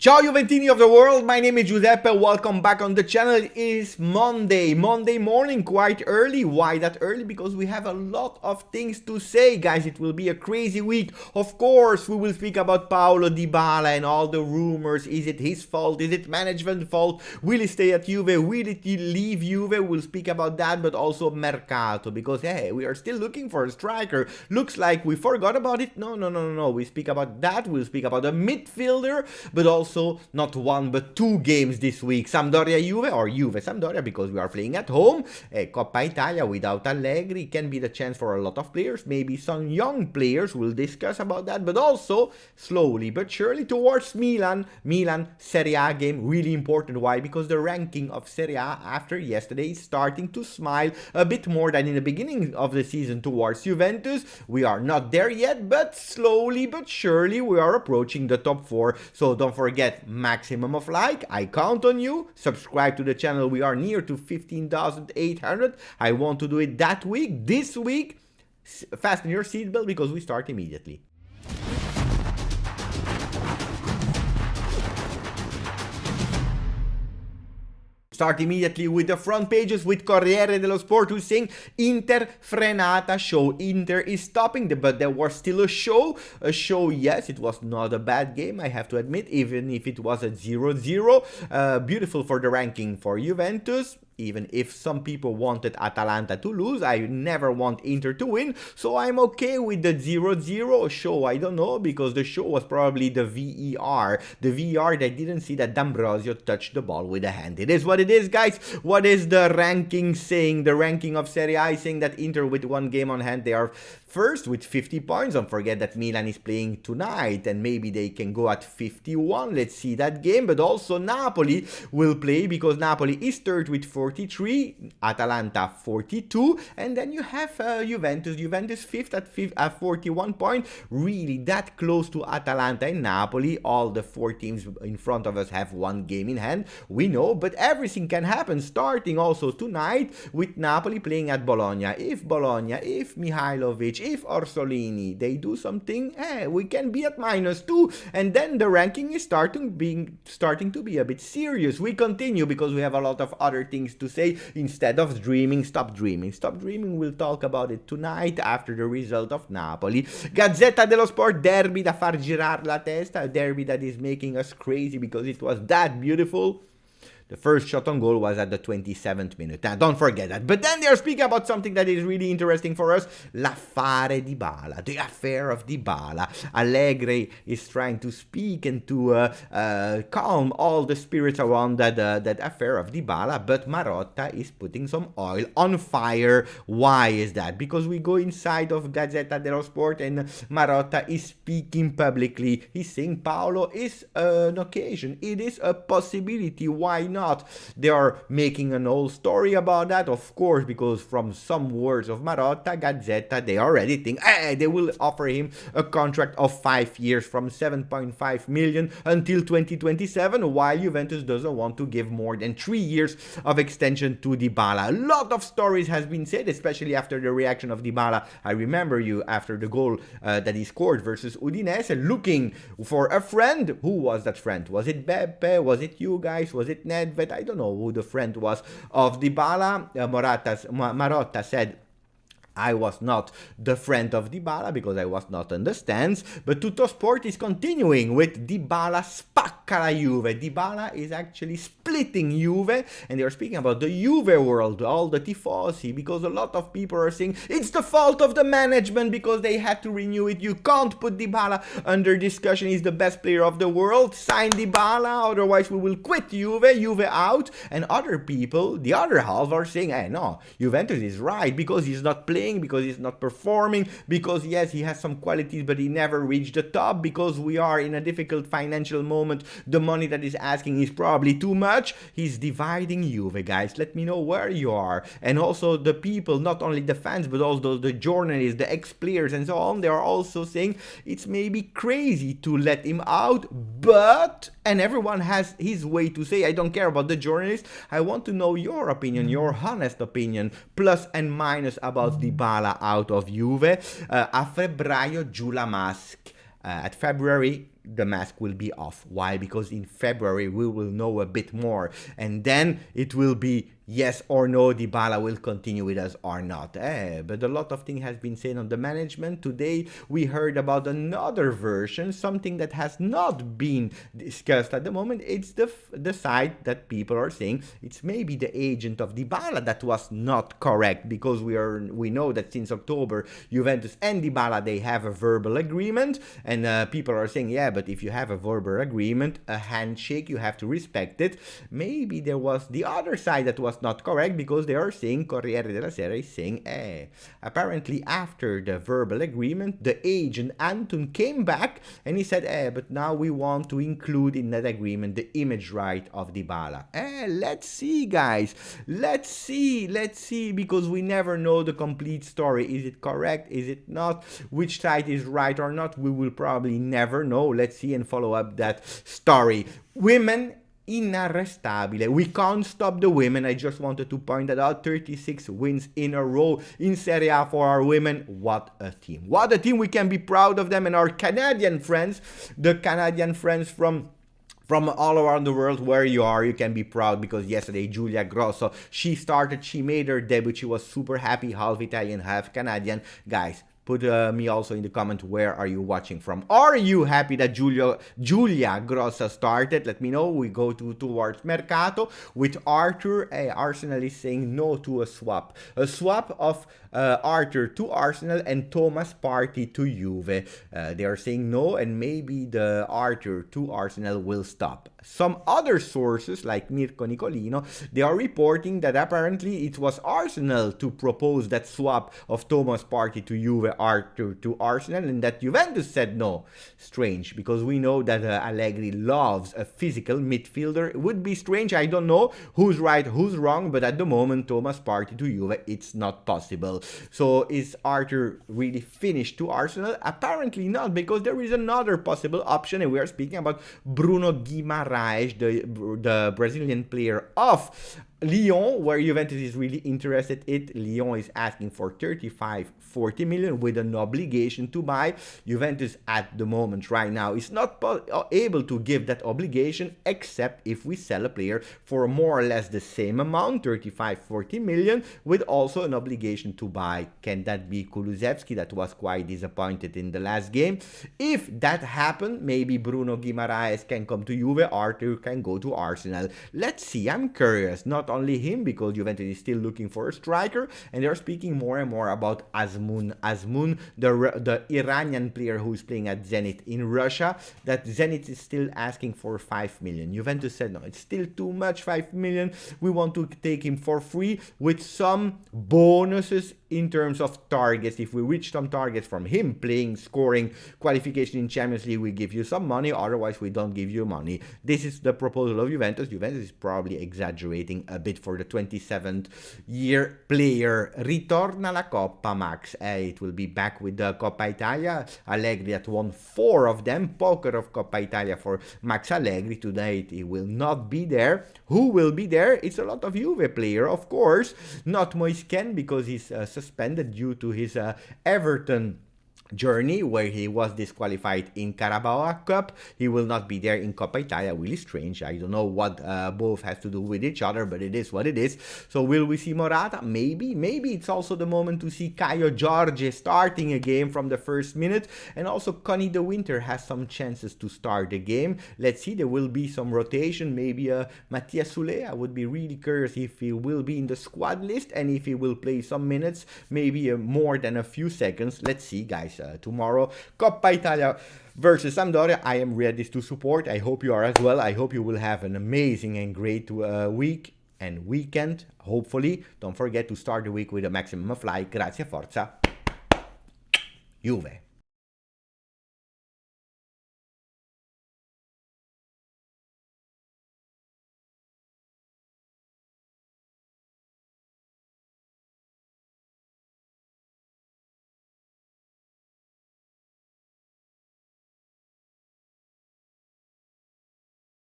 Ciao Juventini of the world, my name is Giuseppe, welcome back on the channel. It is Monday morning, quite early. Why that early? Because we have a lot of things to say, guys. It will be a crazy week. Of course, we will speak about Paulo Dybala and all the rumors. Is it his fault? Is it management fault? Will he stay at Juve? Will he leave Juve? We'll speak about that, but also Mercato, because hey, we are still looking for a striker. Looks like we forgot about it. No. We speak about that. We'll speak about a midfielder, but also not one but two games this week. Sampdoria Juve or Juve Sampdoria, because we are playing at home. Coppa Italia without Allegri can be the chance for a lot of players, maybe some young players. We'll discuss about that, but also slowly but surely towards Milan Serie A game, really important. Why? Because the ranking of Serie A after yesterday is starting to smile a bit more than in the beginning of the season towards Juventus. We are not there yet, but slowly but surely we are approaching the top 4. So don't forget, maximum of like, I count on you. Subscribe to the channel, we are near to 15,800. I want to do it that week, this week. Fasten your seatbelt because we start immediately. Start immediately with the front pages with Corriere dello Sport, who's saying Inter frenata show. Inter is stopping, but there was still a show. Yes, it was not a bad game, I have to admit, even if it was a 0-0. Beautiful for the ranking for Juventus. Even if some people wanted Atalanta to lose, I never want Inter to win, so I'm okay with the 0-0 show. I don't know, because the show was probably the VAR. The VAR that didn't see that D'Ambrosio touched the ball with a hand. It is what it is, guys. What is the ranking saying? The ranking of Serie A is saying that Inter, with one game on hand, they are first with 50 points. Don't forget that Milan is playing tonight, and maybe they can go at 51. Let's see that game. But also Napoli will play, because Napoli is third with 43, Atalanta 42, and then you have Juventus fifth at 41 points. Really that close to Atalanta and Napoli. All the 4 teams in front of us have one game in hand, we know, but everything can happen, starting also tonight with Napoli playing at Bologna. If Mihailovic, if Orsolini, they do something, we can be at -2, and then the ranking is starting to be a bit serious. We continue because we have a lot of other things to say. Instead of dreaming, stop dreaming. We'll talk about it tonight after the result of Napoli. Gazzetta dello Sport, derby da far girar la testa, a derby that is making us crazy because it was that beautiful. The first shot on goal was at the 27th minute. Now, don't forget that. But then they're speaking about something that is really interesting for us. L'affare Dybala. The affair of Dybala. Allegri is trying to speak and to calm all the spirits around that affair of Dybala. But Marotta is putting some oil on fire. Why is that? Because we go inside of Gazzetta dello Sport and Marotta is speaking publicly. He's saying Paolo is an occasion. It is a possibility. Why not? They are making an old story about that, of course, because from some words of Marotta, Gazzetta, they already think they will offer him a contract of 5 years from 7.5 million until 2027, while Juventus doesn't want to give more than 3 years of extension to Dybala. A lot of stories has been said, especially after the reaction of Dybala. I remember you after the goal that he scored versus Udinese, looking for a friend. Who was that friend? Was it Beppe? Was it you guys? Was it Ned? But I don't know who the friend was of Dybala. Marotta said, I was not the friend of Dybala because I was not on the stands. But Tuttosport is continuing with Dybala spacca la Juve. Dybala is actually splitting Juve, and they are speaking about the Juve world, all the tifosi, because a lot of people are saying it's the fault of the management because they had to renew it. You can't put Dybala under discussion. He's the best player of the world. Sign Dybala, otherwise we will quit Juve. Juve out. And other people, the other half, are saying, no, Juventus is right because he's not playing, because he's not performing, because yes, he has some qualities but he never reached the top, because we are in a difficult financial moment. The money that he's asking is probably too much. He's dividing Juve, guys. Let me know where you are. And also the people, not only the fans but also the journalists, the ex-players and so on, they are also saying it's maybe crazy to let him out, but, and everyone has his way to say. I don't care about the journalists. I want to know your opinion, your honest opinion, plus and minus about Dybala out of Juve. A febbraio giù la mask. At February, the mask will be off. Why? Because in February we will know a bit more, and then it will be yes or no, Dybala will continue with us or not. But a lot of things has been said on the management. Today we heard about another version, something that has not been discussed at the moment. It's the side that people are saying it's maybe the agent of Dybala that was not correct, because we know that since October Juventus and Dybala, they have a verbal agreement, and people are saying, yeah, but if you have a verbal agreement, a handshake, you have to respect it. Maybe there was the other side that was not correct, because they are saying, Corriere della Sera is saying, apparently after the verbal agreement, the agent Anton came back and he said, but now we want to include in that agreement the image right of Dybala. Let's see, guys. Let's see, because we never know the complete story. Is it correct? Is it not? Which side is right or not? We will probably never know. Let's see and follow up that story. Women inarrestabile. We can't stop the women. I just wanted to point that out. 36 wins in a row in Serie A for our women. What a team. What a team. We can be proud of them. And our Canadian friends, the Canadian friends from all around the world, where you are, you can be proud, because yesterday Giulia Grosso, she made her debut. She was super happy, half Italian, half Canadian. Guys, put me also in the comment, where are you watching from? Are you happy that Giulia Grossa started? Let me know. We go towards Mercato with Arthur. Arsenal is saying no to a swap. A swap of Arthur to Arsenal and Thomas Partey to Juve. They are saying no, and maybe the Arthur to Arsenal will stop. Some other sources, like Mirko Nicolino, they are reporting that apparently it was Arsenal to propose that swap of Thomas Partey to Juve, Arthur to Arsenal, and that Juventus said no. Strange, because we know that Allegri loves a physical midfielder. It would be strange. I don't know who's right, who's wrong, but at the moment, Thomas Partey to Juve, it's not possible. So is Arthur really finished to Arsenal? Apparently not, because there is another possible option, and we are speaking about Bruno Guimaraes, the Brazilian player of Lyon, where Juventus is really interested in. Lyon is asking for 35-40 million with an obligation to buy. Juventus at the moment right now is not able to give that obligation, except if we sell a player for more or less the same amount, 35-40 million, with also an obligation to buy. Can that be Kulusevski, that was quite disappointed in the last game? If that happened, maybe Bruno Guimaraes can come to Juve, Arthur can go to Arsenal. Let's see, I'm curious. Not only him, because Juventus is still looking for a striker, and they're speaking more and more about Azmoun. Azmoun, the Iranian player who is playing at Zenit in Russia, that Zenit is still asking for 5 million. Juventus said no, it's still too much, 5 million. We want to take him for free with some bonuses in terms of targets. If we reach some targets from him, playing, scoring, qualification in Champions League, we give you some money, otherwise we don't give you money. This is the proposal of Juventus. Juventus is probably exaggerating a bit for the 27th year player. Ritorna la Coppa, Max. It will be back with the Coppa Italia. Allegri that won 4 of them. Poker of Coppa Italia for Max Allegri. Tonight he will not be there. Who will be there? It's a lot of Juve player, of course. Not Moisken, because he's suspended due to his Everton journey, where he was disqualified in Carabao Cup. He will not be there in Coppa Italia. Really strange. I don't know what both has to do with each other, but it is what it is. So will we see Morata? Maybe. Maybe it's also the moment to see Caio Jorge starting a game from the first minute, and also Connie de Winter has some chances to start the game. Let's see. There will be some rotation. Maybe Mathias Sule. I would be really curious if he will be in the squad list, and if he will play some minutes, maybe more than a few seconds. Let's see, guys. Tomorrow, Coppa Italia versus Sampdoria. I am ready to support. I hope you are as well. I hope you will have an amazing and great week and weekend, hopefully. Don't forget to start the week with a maximum of like. Grazie, forza, Juve.